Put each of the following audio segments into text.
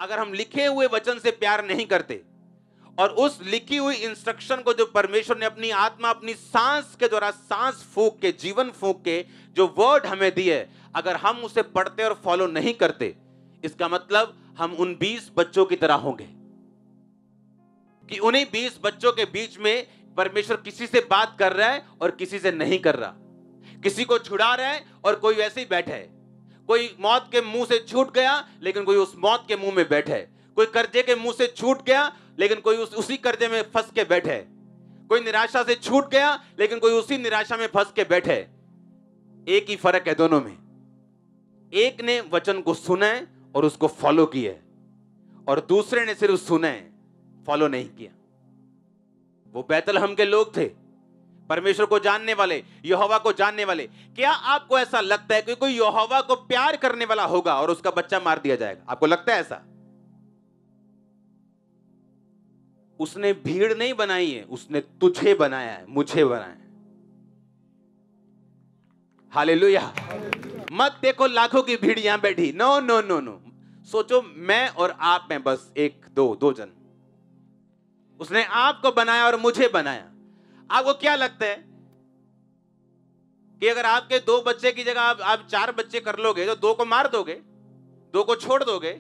अगर हम लिखे हुए वचन से प्यार नहीं करते और उस लिखी हुई इंस्ट्रक्शन को जो परमेश्वर ने अपनी आत्मा, अपनी सांस के द्वारा, सांस फूंक के, जीवन फूंक के जो वर्ड हमें दिए, अगर हम उसे पढ़ते और फॉलो नहीं करते, इसका मतलब हम उन 20 बच्चों की तरह होंगे कि उन्हीं 20 बच्चों के बीच में परमेश्वर किसी से बात कर रहा है और किसी से नहीं कर रहा, किसी को छुड़ा रहा है और कोई वैसे ही बैठा है, कोई मौत के मुंह से छूट गया लेकिन कोई उस मौत के मुंह में बैठा है, कोई कर्जे के मुंह से छूट गया लेकिन कोई उसी कर्जे में फंस के बैठा है, कोई निराशा से छूट गया लेकिन कोई उसी निराशा में फंस के बैठा है। एक ही फर्क है दोनों में, एक ने वचन को सुना है और उसको फॉलो किया है और दूसरे ने सिर्फ सुना है, फॉलो नहीं किया। वो बैतलहम के लोग थे, परमेश्वर को जानने वाले, यहोवा को जानने वाले। क्या आपको ऐसा लगता है कि कोई यहोवा को प्यार करने वाला होगा और उसका बच्चा मार दिया जाएगा? आपको लगता है ऐसा? उसने भीड़ नहीं बनाई है, उसने तुझे बनाया है, मुझे बनाया है। हालेलुया। मत देखो लाखों की भीड़ यहां बैठी, नो नो नो नो। सोचो मैं और आप में बस एक दो जन। उसने आपको बनाया और मुझे बनाया। आपको क्या लगता है कि अगर आपके 2 बच्चे की जगह आप 4 बच्चे कर लोगे तो 2 को मार दोगे, 2 को छोड़ दोगे?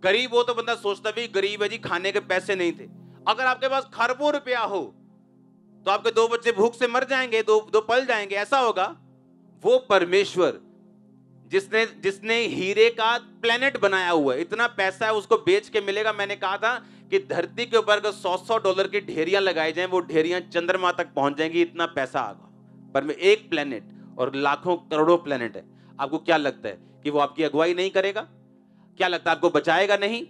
गरीब हो तो बंदा सोचता भी गरीब है जी, खाने के पैसे नहीं थे। अगर आपके पास खरबों रुपया हो तो आपके 2 बच्चे भूख से मर जाएंगे, दो पल जाएंगे, ऐसा होगा? वो परमेश्वर जिसने हीरे का प्लेनेट बनाया हुआ है, इतना पैसा है उसको बेच के मिलेगा। मैंने कहा था कि धरती के ऊपर अगर 100 डॉलर की ढेरियां लगाई जाएं, वो ढेरियां चंद्रमा तक पहुंच जाएंगी, इतना पैसा आगा। पर में एक प्लेनेट और लाखों करोड़ों प्लेनेट है। आपको क्या लगता है कि वो आपकी अगुवाई नहीं करेगा? क्या लगता है आपको बचाएगा नहीं?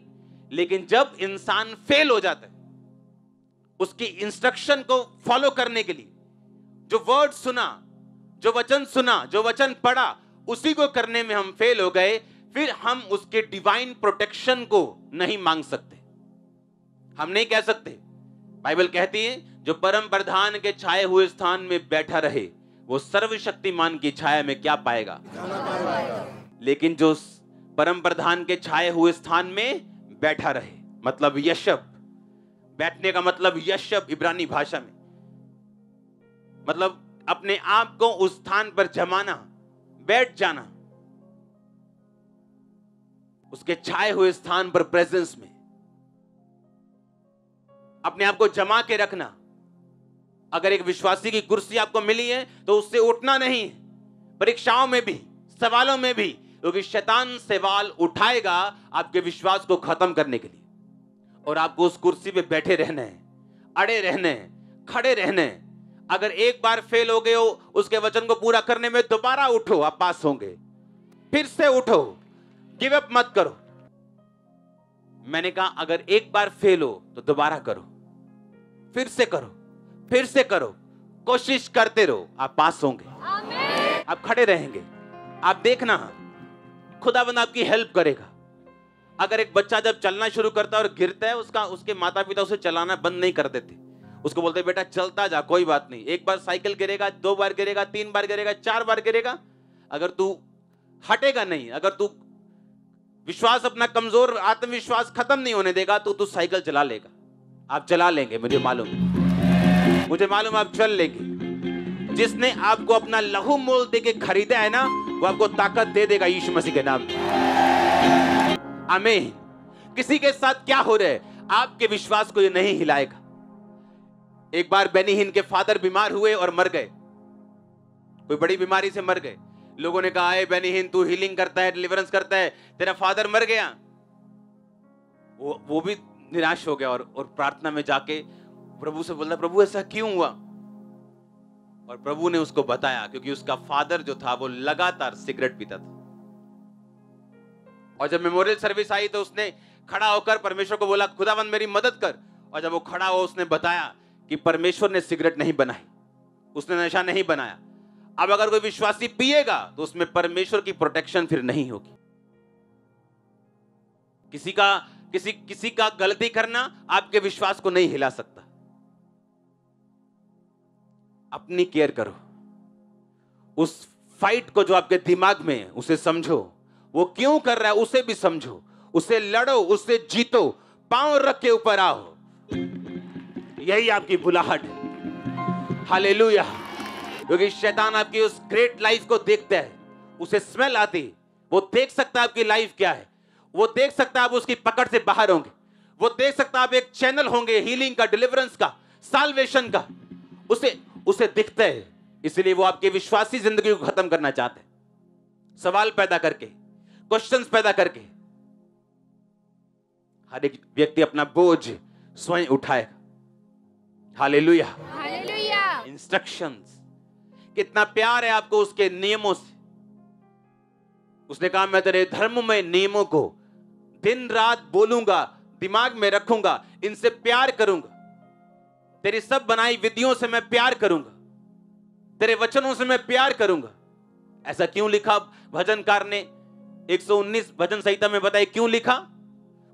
लेकिन जब इंसान फेल हो जाता है उसकी इंस्ट्रक्शन को फॉलो करने के लिए, जो वर्ड सुना, जो वचन सुना, जो वचन पढ़ा, उसी को करने में हम फेल हो गए, फिर हम उसके डिवाइन प्रोटेक्शन को नहीं मांग सकते। हम नहीं कह सकते। बाइबल कहती है जो परम प्रधान के छाए हुए स्थान में बैठा रहे वो सर्वशक्तिमान की छाया में क्या पाएगा? लेकिन जो परम प्रधान के छाए हुए स्थान में बैठा रहे, मतलब यशब, बैठने का मतलब यशब इब्रानी भाषा में, मतलब अपने आप को उस स्थान पर जमाना, बैठ जाना, उसके छाए हुए स्थान पर, प्रेजेंस में अपने आप को जमा के रखना। अगर एक विश्वासी की कुर्सी आपको मिली है तो उससे उठना नहीं, परीक्षाओं में भी, सवालों में भी, क्योंकि शैतान सवाल उठाएगा आपके विश्वास को खत्म करने के लिए, और आपको उस कुर्सी पे बैठे रहना है, अड़े रहना है, खड़े रहना है। अगर एक बार फेल हो गए हो उसके वचन को पूरा करने में, दोबारा उठो, आप पास होंगे। फिर से उठो, गिव अप मत करो। मैंने कहा अगर एक बार फेल हो तो दोबारा करो, फिर से करो, फिर से करो, कोशिश करते रहो, आप पास होंगे, आप खड़े रहेंगे। आप देखना खुदावंद आपकी हेल्प करेगा। अगर एक बच्चा जब चलना शुरू करता है और गिरता है, उसके माता पिता उसे चलाना बंद नहीं कर देते, उसको बोलते बेटा चलता जा, कोई बात नहीं। एक बार साइकिल गिरेगा, 2 बार गिरेगा, 3 बार गिरेगा, 4 बार गिरेगा, अगर तू हटेगा नहीं, अगर तू विश्वास अपना कमजोर, आत्मविश्वास खत्म नहीं होने देगा तो तू साइकिल चला लेगा। आप चला लेंगे, मुझे मालूम आप चल लेंगे। जिसने आपको अपना लहू मोल दे के खरीदा है ना, वो आपको ताकत दे देगा यीशु मसीह के नाम में। आमीन। किसी के साथ क्या हो रहा है, आपके विश्वास को ये नहीं हिलाएगा। एक बार बेनी हिन के फादर बीमार हुए और मर गए, कोई बड़ी बीमारी से मर गए। लोगों ने कहा है बेनी हिन तू हीलिंग करता है, डिलीवरेंस करता है, तेरा फादर मर गया। वो भी निराश हो गया और प्रार्थना में जाके प्रभु से बोला प्रभु ऐसा क्यों हुआ? और प्रभु ने उसको बताया क्योंकि उसका फादर जो था वो लगातार सिगरेट पीता था। और जब मेमोरियल सर्विस आई तो उसने खड़ा होकर परमेश्वर को बोला खुदावंद मेरी मदद कर। और जब वो खड़ा हुआ उसने बताया कि परमेश्वर ने सिगरेट नहीं बनाई, उसने नशा नहीं बनाया। अब अगर कोई विश्वासी पिएगा तो उसमें परमेश्वर की प्रोटेक्शन फिर नहीं होगी। किसी का गलती करना आपके विश्वास को नहीं हिला सकता। अपनी केयर करो। उस फाइट को जो आपके दिमाग में है उसे समझो, वो क्यों कर रहा है उसे भी समझो, उससे लड़ो, उससे जीतो, पांव रख के ऊपर आओ। यही आपकी बुलाहट है। हालेलुया। क्योंकि शैतान आपकी उस ग्रेट लाइफ को देखता है, उसे स्मेल आती, वो देख सकता है आपकी लाइफ क्या है, वो देख सकता है आप उसकी पकड़ से बाहर होंगे, वो देख सकता है आप एक चैनल होंगे हीलिंग का, डिलीवरेंस का, साल्वेशन का, उसे दिखता है। इसलिए वो आपकी विश्वासी जिंदगी को खत्म करना चाहते हैं, सवाल पैदा करके, क्वेश्चंस पैदा करके। हर एक व्यक्ति अपना बोझ स्वयं उठाएगा। हालेलुया। हालेलुया। इंस्ट्रक्शंस, कितना प्यार है आपको उसके नियमों से। उसने कहा मैं तेरे धर्ममय नियमों को दिन रात बोलूंगा, दिमाग में रखूंगा, इनसे प्यार करूंगा। तेरी सब बनाई विधियों से मैं प्यार करूंगा, तेरे वचनों से मैं प्यार करूंगा। ऐसा क्यों लिखा भजनकार ने 119 भजन संहिता में? बताइए क्यों लिखा?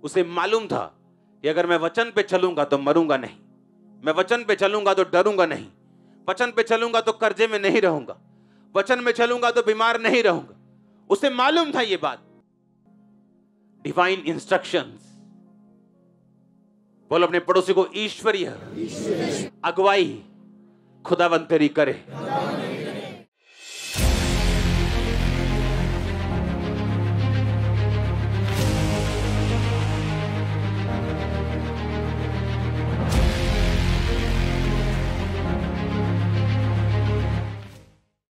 उसे मालूम था कि अगर मैं वचन पे चलूंगा तो मरूंगा नहीं, मैं वचन पे चलूंगा तो डरूंगा नहीं, वचन पे चलूंगा तो कर्जे में नहीं रहूंगा, वचन में चलूंगा तो बीमार नहीं रहूंगा। उसे मालूम था ये बात। Divine instructions. बोलो अपने पड़ोसी को, ईश्वरीय अगुवाई खुदावंद तेरी करे।